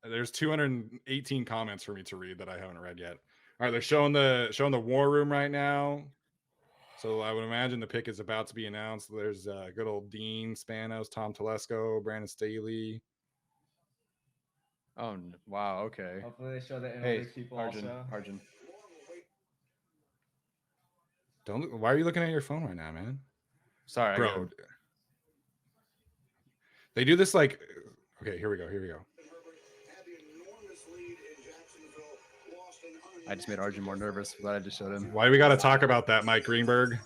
There's 218 comments for me to read that I haven't read yet. All right, they're showing the war room right now. So I would imagine the pick is about to be announced. There's good old Dean Spanos, Tom Telesco, Brandon Staley. Oh wow, okay. Hopefully they show the analytics people also. Arjun. Don't. Why are you looking at your phone right now, man? Sorry, Bro. They do this like. Okay, here we go. I just made Arjun more nervous. Glad I just showed him. Why do we got to talk about that, Mike Greenberg?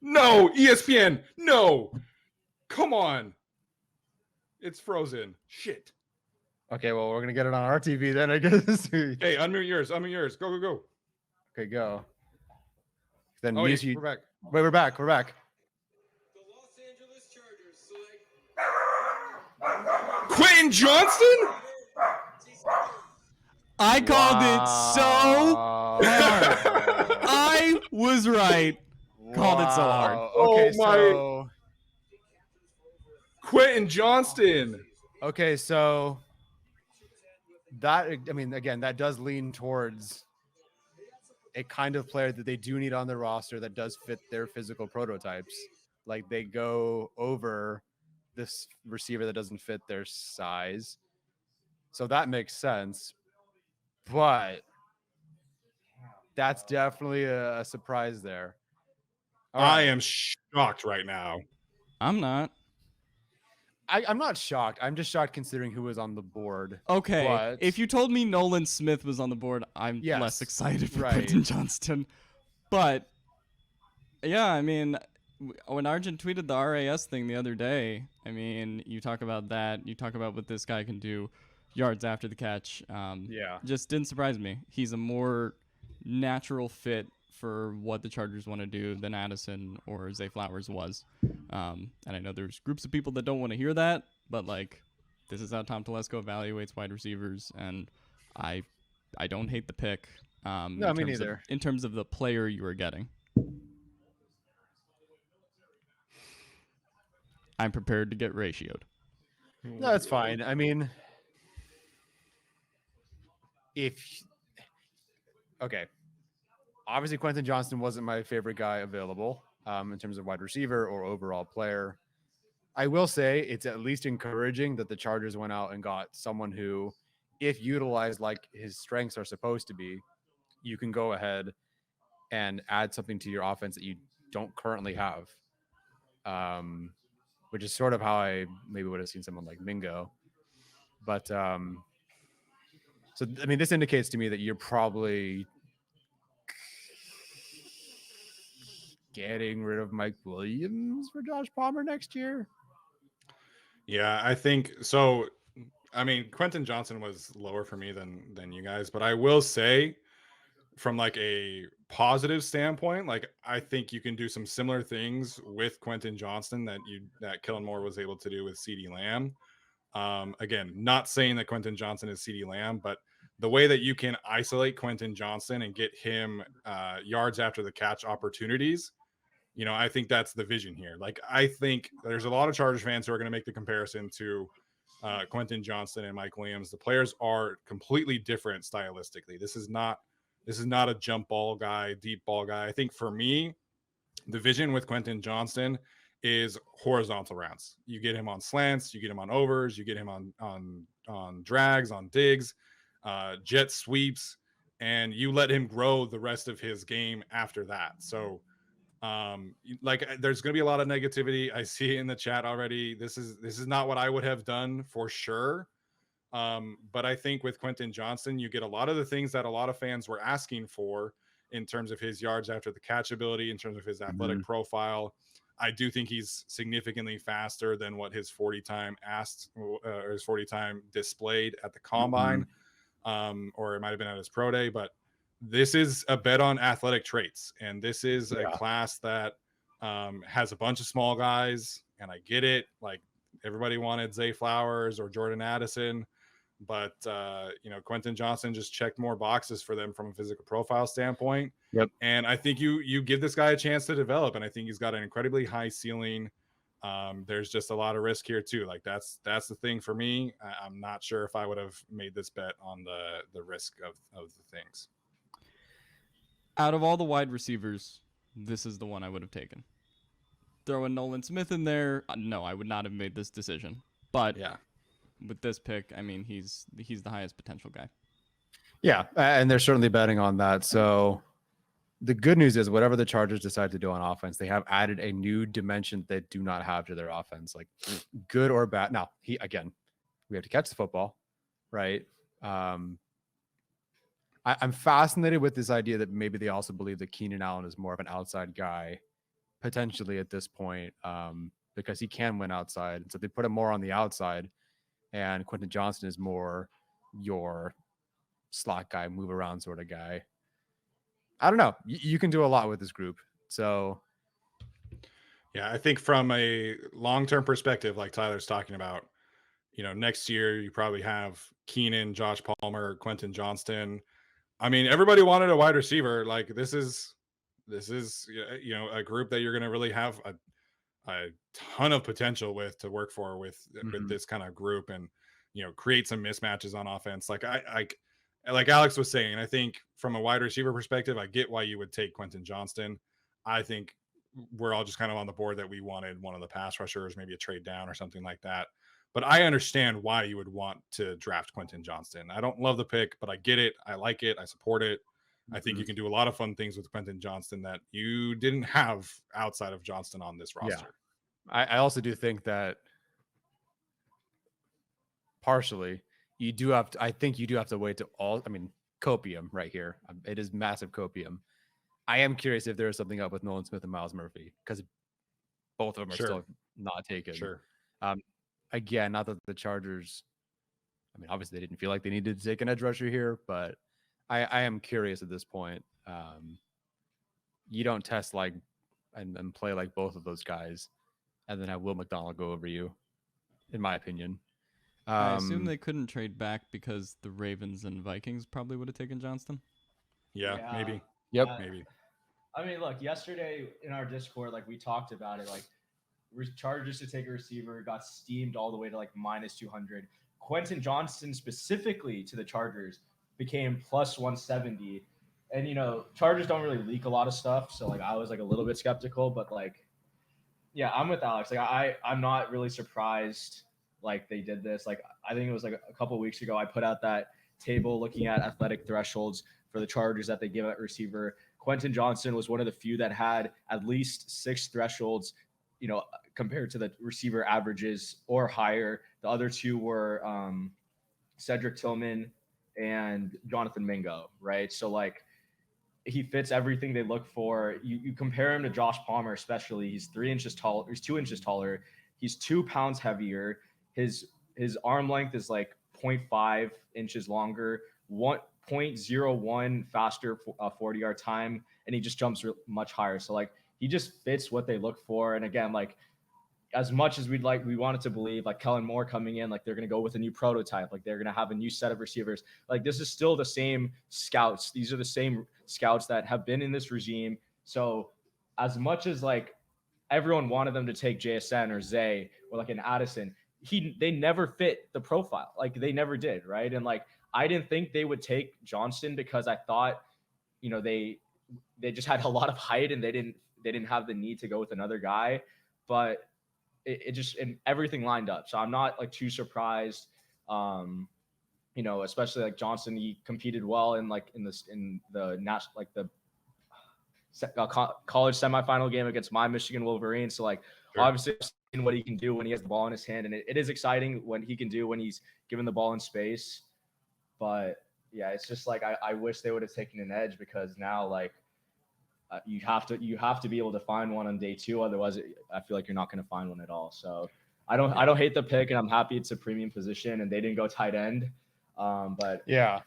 No, ESPN. No, come on. It's frozen. Shit. Okay, well, we're gonna get it on our TV then, I guess. Hey, unmute yours. Go. Okay, go. Then we're back. Wait, we're back. The Los Angeles Chargers select Quentin Johnston? I called it so hard. I was right. Called it so hard. Okay, so Quentin Johnston. Okay, so that, I mean, again, that does lean towards a kind of player that they do need on their roster that does fit their physical prototypes. Like they go over this receiver that doesn't fit their size. So that makes sense. But that's definitely a surprise there. I am shocked right now. I'm not. I'm not shocked. I'm just shocked considering who was on the board. Okay. But if you told me Nolan Smith was on the board, I'm less excited for Quentin Johnston. But yeah, I mean, when Arjun tweeted the RAS thing the other day, I mean, you talk about that. You talk about what this guy can do, yards after the catch. Just didn't surprise me. He's a more natural fit for what the Chargers want to do than Addison or Zay Flowers was. And I know there's groups of people that don't want to hear that, but like, this is how Tom Telesco evaluates wide receivers, and I don't hate the pick. No, me neither. In terms of the player you are getting. I'm prepared to get ratioed. No, that's fine. I mean, obviously Quentin Johnston wasn't my favorite guy available in terms of wide receiver or overall player. I will say it's at least encouraging that the Chargers went out and got someone who, if utilized like his strengths are supposed to be, you can go ahead and add something to your offense that you don't currently have. Which is sort of how I maybe would have seen someone like Mingo. But so, I mean, this indicates to me that you're probably getting rid of Mike Williams for Josh Palmer next year. Yeah, I think so. I mean, Quentin Johnston was lower for me than you guys, but I will say, from like a positive standpoint, like I think you can do some similar things with Quentin Johnston that Kellen Moore was able to do with CeeDee Lamb. Again, not saying that Quentin Johnston is CeeDee Lamb, but the way that you can isolate Quentin Johnston and get him yards after the catch opportunities, you know, I think that's the vision here. Like, I think there's a lot of Chargers fans who are going to make the comparison to Quentin Johnston and Mike Williams. The players are completely different stylistically. This is not a jump ball guy, deep ball guy. I think for me, the vision with Quentin Johnston is horizontal routes. You get him on slants, you get him on overs, you get him on drags, on digs, jet sweeps, and you let him grow the rest of his game after that. So like, there's going to be a lot of negativity. I see it in the chat already. This is not what I would have done for sure. But I think with Quentin Johnston, you get a lot of the things that a lot of fans were asking for in terms of his yards after the catch ability, in terms of his athletic profile. I do think he's significantly faster than what his 40 time asked, or his 40 time displayed at the combine, or it might have been at his pro day. But this is a bet on athletic traits, and this is a class that has a bunch of small guys, and I get it. Like, everybody wanted Zay Flowers or Jordan Addison, but you know, Quentin Johnston just checked more boxes for them from a physical profile standpoint. Yep. And I think you give this guy a chance to develop, and I think he's got an incredibly high ceiling. There's just a lot of risk here too. Like that's the thing for me. I'm not sure if I would have made this bet on the risk of the things. Out of all the wide receivers, this is the one I would have taken. Throwing Nolan Smith in there, no, I would not have made this decision. But yeah, with this pick, I mean, he's the highest potential guy. Yeah, and they're certainly betting on that. So the good news is whatever the Chargers decide to do on offense, they have added a new dimension they do not have to their offense, like good or bad. Now, we have to catch the football, right? I'm fascinated with this idea that maybe they also believe that Keenan Allen is more of an outside guy, potentially at this point, because he can win outside. So they put him more on the outside, and Quentin Johnston is more your slot guy, move around sort of guy. I don't know. You can do a lot with this group. So, yeah, I think from a long-term perspective, like Tyler's talking about, next year you probably have Keenan, Josh Palmer, Quentin Johnston. I mean, everybody wanted a wide receiver. Like this is a group that you're going to really have a ton of potential with to work for with this kind of group, and create some mismatches on offense. Like like Alex was saying, I think from a wide receiver perspective, I get why you would take Quentin Johnston. I think we're all just kind of on the board that we wanted one of the pass rushers, maybe a trade down or something like that. But I understand why you would want to draft Quentin Johnston. I don't love the pick, but I get it. I like it. I support it. I think you can do a lot of fun things with Quentin Johnston that you didn't have outside of Johnston on this roster. Yeah. I also do think that partially you do have to, I think you do have to wait to copium right here. It is massive copium. I am curious if there is something up with Nolan Smith and Miles Murphy, because both of them are still not taken. Sure. Again, not that the Chargers, obviously they didn't feel like they needed to take an edge rusher here, but I am curious at this point. You don't test like and play like both of those guys and then have Will McDonald go over you, in my opinion. I assume they couldn't trade back because the Ravens and Vikings probably would have taken Johnston. Yeah, maybe. Yep. Maybe. Look, yesterday in our Discord, we talked about it. Chargers to take a receiver got steamed all the way to minus 200. Quentin Johnston specifically to the Chargers became plus 170. And, Chargers don't really leak a lot of stuff. So, I was, a little bit skeptical. But, yeah, I'm with Alex. I'm not really surprised, they did this. I think it was, a couple of weeks ago, I put out that table looking at athletic thresholds for the Chargers that they give at receiver. Quentin Johnston was one of the few that had at least 6 thresholds, compared to the receiver averages or higher. The other 2 were Cedric Tillman and Jonathan Mingo, right? So he fits everything they look for. You compare him to Josh Palmer, especially. He's 3 inches tall. He's 2 inches taller. He's 2 pounds heavier. His arm length is 0.5 inches longer. 0.01 faster 40-yard time, and he just jumps much higher. So he just fits what they look for. And again, as much as we wanted to believe Kellen Moore coming in, they're going to go with a new prototype, they're going to have a new set of receivers. This is still the same scouts. These are the same scouts that have been in this regime. So as much as everyone wanted them to take JSN or Zay or an Addison, they never fit the profile. They never did. Right. And I didn't think they would take Johnston because I thought, they just had a lot of height and they didn't have the need to go with another guy, but and everything lined up. So I'm not too surprised. Especially Johnston, he competed well in the national, college semifinal game against my Michigan Wolverines. So obviously what he can do when he has the ball in his hand, and it is exciting when he can do when he's given the ball in space. But yeah, it's just I wish they would have taken an edge, because now you have to be able to find one on day 2. Otherwise, I feel like you're not going to find one at all. So I don't hate the pick, and I'm happy it's a premium position, and they didn't go tight end. But yeah,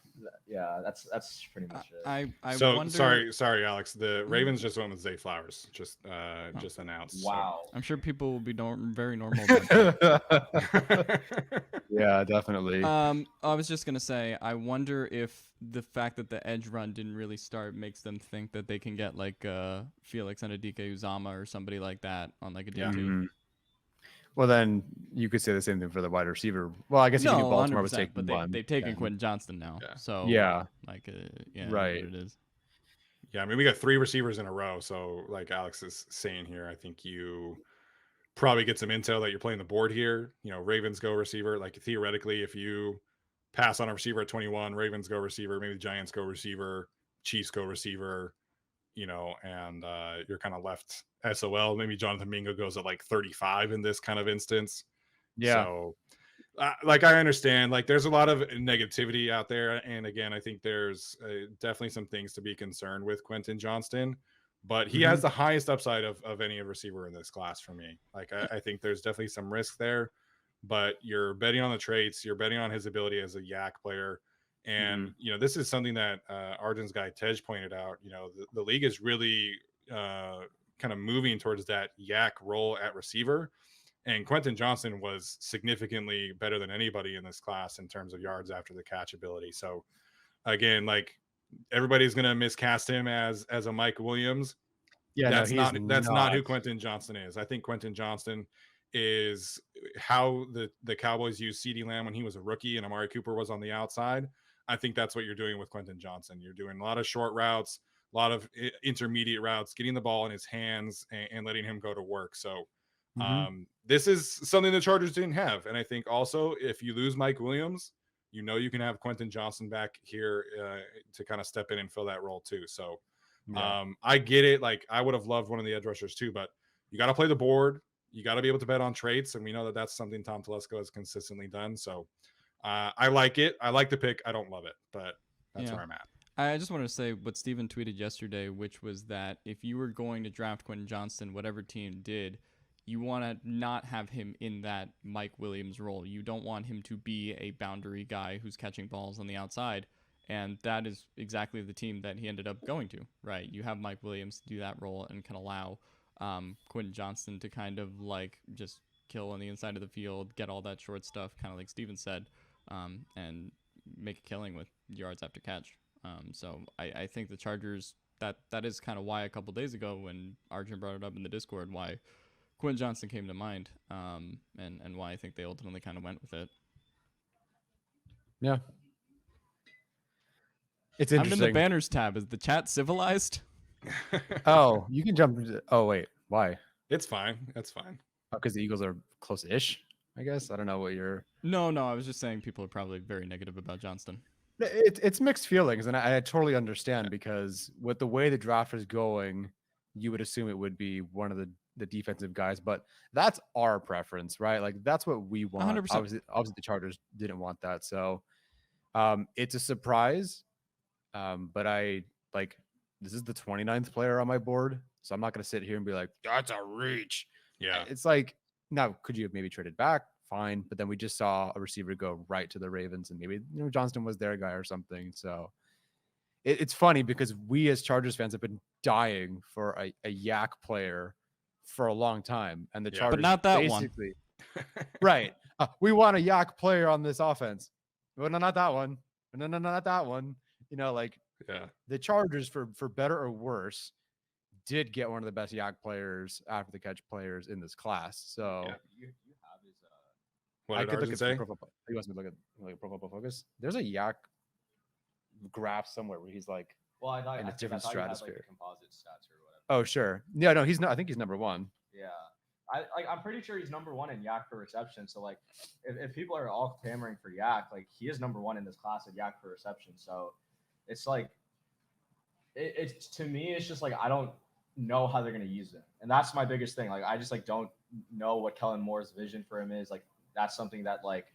that's pretty much it. So wonder... sorry, Alex. The Ravens just went with Zay Flowers. Just announced. Wow. So. I'm sure people will be very normal about that. Yeah, definitely. I was just gonna say, I wonder if the fact that the edge run didn't really start makes them think that they can get Felix Anadike Uzama or somebody like that on a day 2. Well, then you could say the same thing for the wide receiver. Well, I guess you No, knew Baltimore was 100%, taking but one. they've taken Yeah. Quentin Johnston now. Yeah. So Yeah. like yeah, Right. What it is. Yeah, I mean, we got 3 receivers in a row. So, like Alex is saying here, I think you probably get some intel that you're playing the board here. You know, Ravens go receiver. Like theoretically, if you pass on a receiver at 21, Ravens go receiver, maybe the Giants go receiver, Chiefs go receiver, you know, and you're kind of left SOL. Maybe Jonathan Mingo goes at like 35 in this kind of instance. Yeah. So, like I understand, like there's a lot of negativity out there, and again, I think there's definitely some things to be concerned with Quentin Johnston, but he has the highest upside of any receiver in this class for me. Like I think there's definitely some risk there, but you're betting on the traits, you're betting on his ability as a yak player, and you know this is something that Arjun's guy Tej pointed out. You know the league is really kind of moving towards that yak role at receiver. And Quentin Johnston was significantly better than anybody in this class in terms of yards after the catch ability. So again, like everybody's gonna miscast him as a Mike Williams. Yeah, that's no, not who Quentin Johnston is. I think Quentin Johnston is how the Cowboys used CeeDee Lamb when he was a rookie and Amari Cooper was on the outside. I think that's what you're doing with Quentin Johnston. You're doing a lot of short routes, a lot of intermediate routes, getting the ball in his hands and letting him go to work. So this is something the Chargers didn't have. And I think also if you lose Mike Williams, you know you can have Quentin Johnston back here to kind of step in and fill that role too. So I get it. Like I would have loved one of the edge rushers too, but you got to play the board. You got to be able to bet on traits, and we know that that's something Tom Telesco has consistently done. So I like it. I like the pick. I don't love it, but that's where I'm at. I just wanted to say what Steven tweeted yesterday, which was that if you were going to draft Quentin Johnston, whatever team did, you want to not have him in that Mike Williams role. You don't want him to be a boundary guy who's catching balls on the outside. And that is exactly the team that he ended up going to, right? You have Mike Williams do that role and can allow Quentin Johnston to kind of like just kill on the inside of the field, get all that short stuff, kind of like Steven said, and make a killing with yards after catch. So I think the Chargers, that is kind of why a couple days ago when Arjun brought it up in the Discord, why Quentin Johnston came to mind, and why I think they ultimately kind of went with it. Yeah. It's interesting. I'm in the banners tab. Is the chat civilized? Oh, you can jump into. Oh, wait. Why? It's fine. That's fine. Oh, because the Eagles are close-ish, I guess. I don't know what you're. No. I was just saying people are probably very negative about Johnston. It's mixed feelings, and I totally understand because with the way the draft is going, you would assume it would be one of the defensive guys, but that's our preference, right? Like that's what we want. 100%. Obviously the Chargers didn't want that, so it's a surprise. But I like this is the 29th player on my board, so I'm not going to sit here and be like, that's a reach. Yeah. It's like, now, could you have maybe traded back? Fine. But then we just saw a receiver go right to the Ravens, and maybe, Johnston was their guy or something. So it's funny because we as Chargers fans have been dying for a yak player for a long time. And the Chargers, but not that basically, one. Right. We want a yak player on this offense. Well, no, not that one. No, not that one. The Chargers, for better or worse, did get one of the best yak players after the catch players in this class. So You have his what I did could look Arjun at say? He wants me to look at Pro Football Focus. There's a yak graph somewhere where he's like well, I thought in a different you had, like, stratosphere. the composite stats or whatever. Oh, sure. Yeah, no, he's not. I think he's number one. Yeah. I'm pretty sure he's number one in yak per reception. So like if people are all clamoring for yak, like he is number one in this class at yak per reception. So it's like it's to me, it's just like I don't know how they're gonna use him. And that's my biggest thing. Like I just like don't know what Kellen Moore's vision for him is. Like that's something that like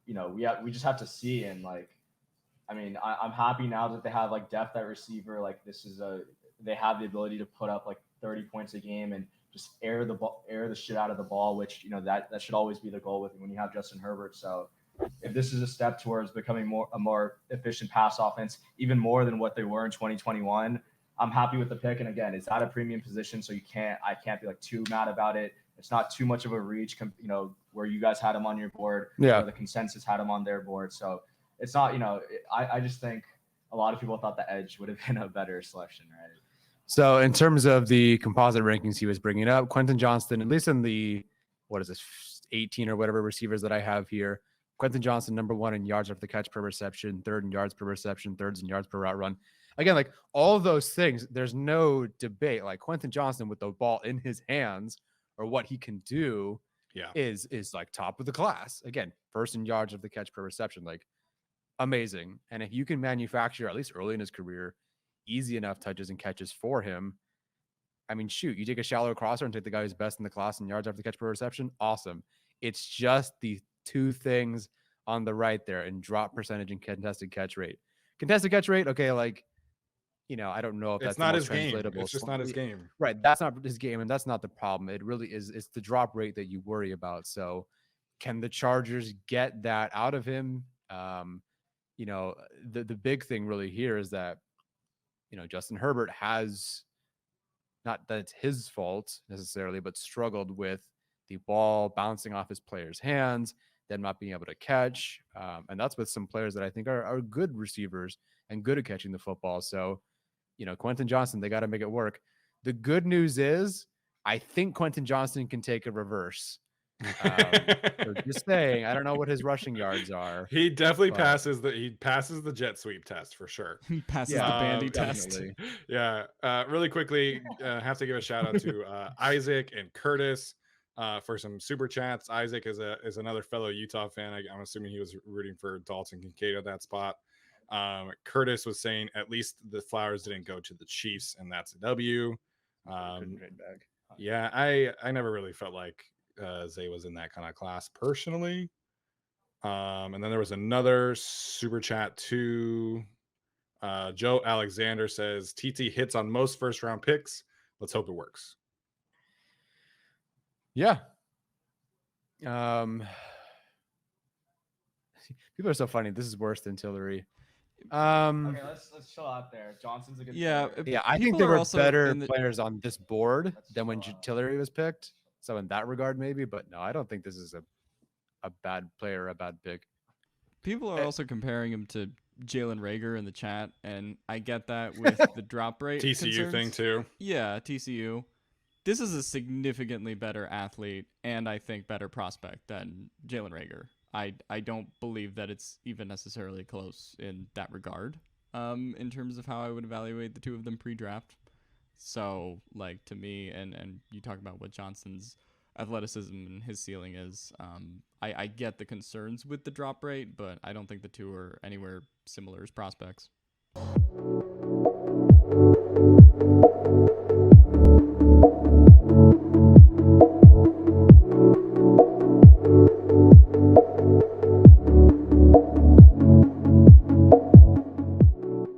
we just have to see. And like I mean, I'm happy now that they have like depth at receiver. Like they have the ability to put up like 30 points a game and just air the shit out of the ball, which that should always be the goal with when you have Justin Herbert. So if this is a step towards becoming a more efficient pass offense, even more than what they were in 2021, I'm happy with the pick. And again, it's at a premium position, so I can't be like too mad about it. It's not too much of a reach, where you guys had him on your board. Yeah. The consensus had him on their board. So it's not, I just think a lot of people thought the edge would have been a better selection, right? So in terms of the composite rankings he was bringing up, Quentin Johnston, at least in the what is this, 18 or whatever receivers that I have here. Quentin Johnston, number 1 in yards after the catch per reception, 3rd in yards per reception, 3rd in yards per route run. Again, like all of those things, there's no debate. Like Quentin Johnston with the ball in his hands or what he can do is like top of the class. Again, 1st in yards of the catch per reception, like amazing. And if you can manufacture, at least early in his career, easy enough touches and catches for him, I mean, shoot, you take a shallow crosser and take the guy who's best in the class in yards after the catch per reception. Awesome. It's just the 2 things on the right there in drop percentage and contested catch rate. Contested catch rate, okay, like, you know, I don't know if that's not his translatable. game. It's just not his game. Right. That's not his game, and that's not the problem. It really is. It's the drop rate that you worry about. So can the Chargers get that out of him? You know, the big thing really here is that, you know, Justin Herbert has, not that it's his fault necessarily, but struggled with the ball bouncing off his players' hands, them not being able to catch. And that's with some players that I think are good receivers and good at catching the football. So, you know, Quentin Johnston, they got to make it work. The good news is I think Quentin Johnston can take a reverse. So just saying, I don't know what his rushing yards are. He definitely passes the jet sweep test for sure. He passes the bandy test. Yeah. Really quickly, have to give a shout out to Isaac and Curtis for some super chats. Isaac is another fellow Utah fan. I'm assuming he was rooting for Dalton Kincaid at that spot. Curtis was saying at least the Flowers didn't go to the Chiefs, and that's a W. Yeah, I never really felt like Zay was in that kind of class personally. And then there was another super chat too. Joe Alexander says TT hits on most first round picks. Let's hope it works. Yeah. People are so funny. This is worse than Tillery. Okay, let's chill out there. Johnson's a good player. Yeah, I think there were better players on this board than when Tillery was picked. So in that regard, maybe, but no, I don't think this is a bad player or a bad pick. People are also comparing him to Jalen Reagor in the chat, and I get that with the drop rate TCU concerns. Thing too. Yeah, TCU. This is a significantly better athlete and I think better prospect than Jalen Reagor. I don't believe that it's even necessarily close in that regard, in terms of how I would evaluate the two of them pre-draft. So, like, to me, and you talk about what Johnston's athleticism and his ceiling is, I get the concerns with the drop rate, but I don't think the two are anywhere similar as prospects.